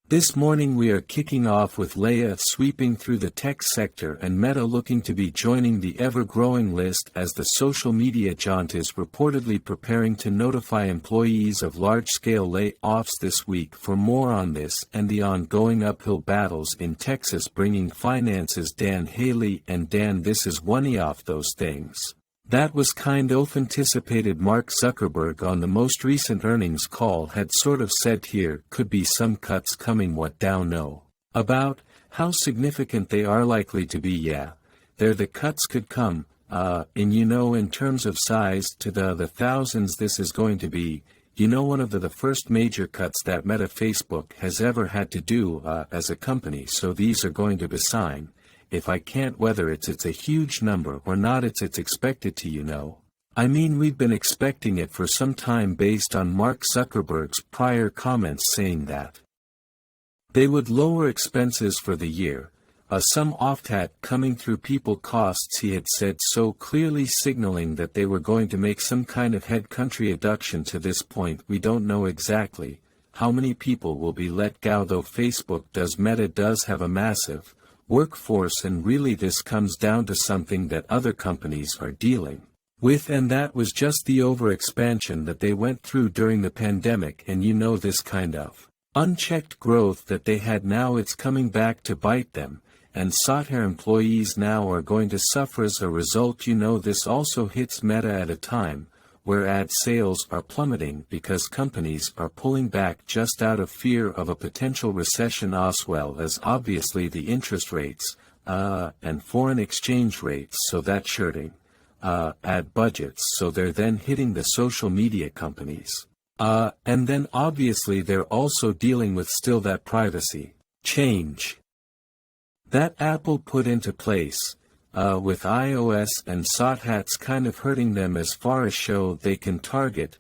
This morning we are kicking off with Leia sweeping through the tech sector and Meta looking to be joining the ever-growing list as the social media giant is reportedly preparing to notify employees of large-scale layoffs this week. For more on this and the ongoing uphill battles in Texas bringing finances, Dan Howley. And Dan, this is one of those things that was kind of anticipated. Mark Zuckerberg on the most recent earnings call had sort of said here could be some cuts coming. What down know about how significant they are likely to be? Yeah, there the cuts could come, in terms of size to the thousands this is going to be, one of the first major cuts that Meta Facebook has ever had to do as a company. So these are going to be signed. If I can't whether it's a huge number or not, it's expected to, I mean, we've been expecting it for some time based on Mark Zuckerberg's prior comments saying that they would lower expenses for the year, some offset coming through people costs, he had said, so clearly signaling that they were going to make some kind of head country reduction. To this point we don't know exactly how many people will be let go, though Meta does have a massive workforce, and really this comes down to something that other companies are dealing with, and that was just the overexpansion that they went through during the pandemic. And this kind of unchecked growth that they had, now it's coming back to bite them, and software employees now are going to suffer as a result. This also hits Meta at a time where ad sales are plummeting because companies are pulling back just out of fear of a potential recession, as well as obviously the interest rates and foreign exchange rates, so that's hurting ad budgets. So they're then hitting the social media companies. And then obviously they're also dealing with still that privacy change that Apple put into place with iOS and SOTHATs kind of hurting them as far as show they can target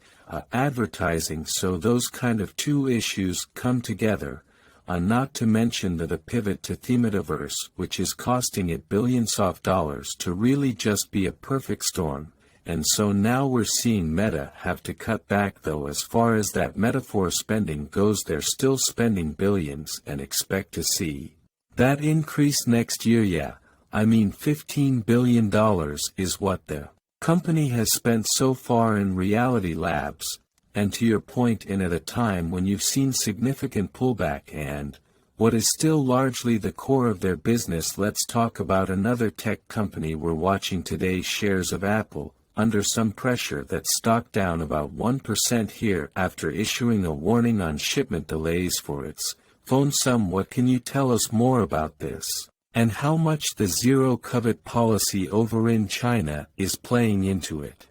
advertising. So those kind of two issues come together, not to mention the pivot to the metaverse, which is costing it billions of dollars to really just be a perfect storm. And so now we're seeing Meta have to cut back, though as far as that metaphor spending goes they're still spending billions and expect to see that increase next year. Yeah, I mean $15 billion is what the company has spent so far in Reality Labs, and to your point, in at a time when you've seen significant pullback and what is still largely the core of their business. Let's talk about another tech company we're watching today. Shares of Apple under some pressure, that stock down about 1% here after issuing a warning on shipment delays for its phone. What can you tell us more about this, and how much the zero-COVID policy over in China is playing into it?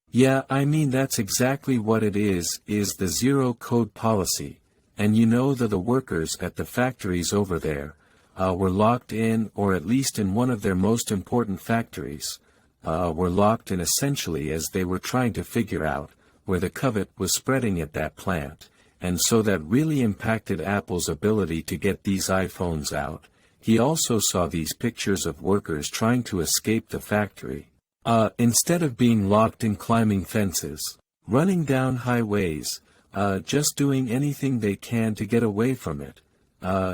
Yeah, I mean that's exactly what it is the zero-COVID policy. And that the workers at the factories over there were locked in, or at least in one of their most important factories, were locked in essentially as they were trying to figure out where the COVID was spreading at that plant. And so that really impacted Apple's ability to get these iPhones out. He also saw these pictures of workers trying to escape the factory. Instead of being locked in, climbing fences, running down highways, just doing anything they can to get away from it,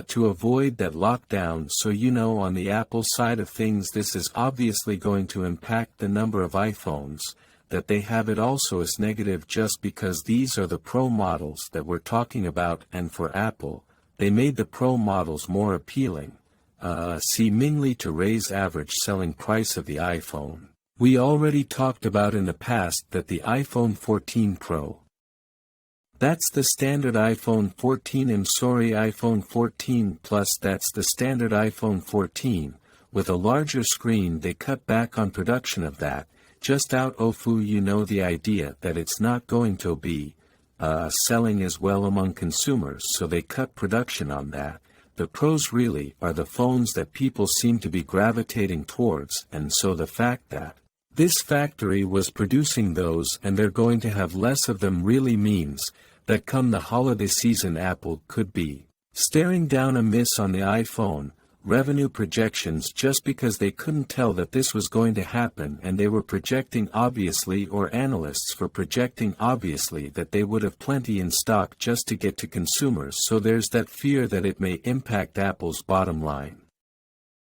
to avoid that lockdown. So on the Apple side of things, this is obviously going to impact the number of iPhones that they have. It also is negative just because these are the Pro models that we're talking about, and for Apple, they made the Pro models more appealing, seemingly to raise average selling price of the iPhone. We already talked about in the past that the iPhone 14 Pro, that's the standard iPhone 14, iPhone 14 Plus, that's the standard iPhone 14, with a larger screen. They cut back on production of that, just out of the idea that it's not going to be selling as well among consumers, so they cut production on that. The Pros really are the phones that people seem to be gravitating towards, and so the fact that this factory was producing those and they're going to have less of them really means that come the holiday season Apple could be staring down a miss on the iPhone, revenue projections just because they couldn't tell that this was going to happen, and they were projecting obviously, or analysts were projecting obviously, that they would have plenty in stock just to get to consumers. So there's that fear that it may impact Apple's bottom line.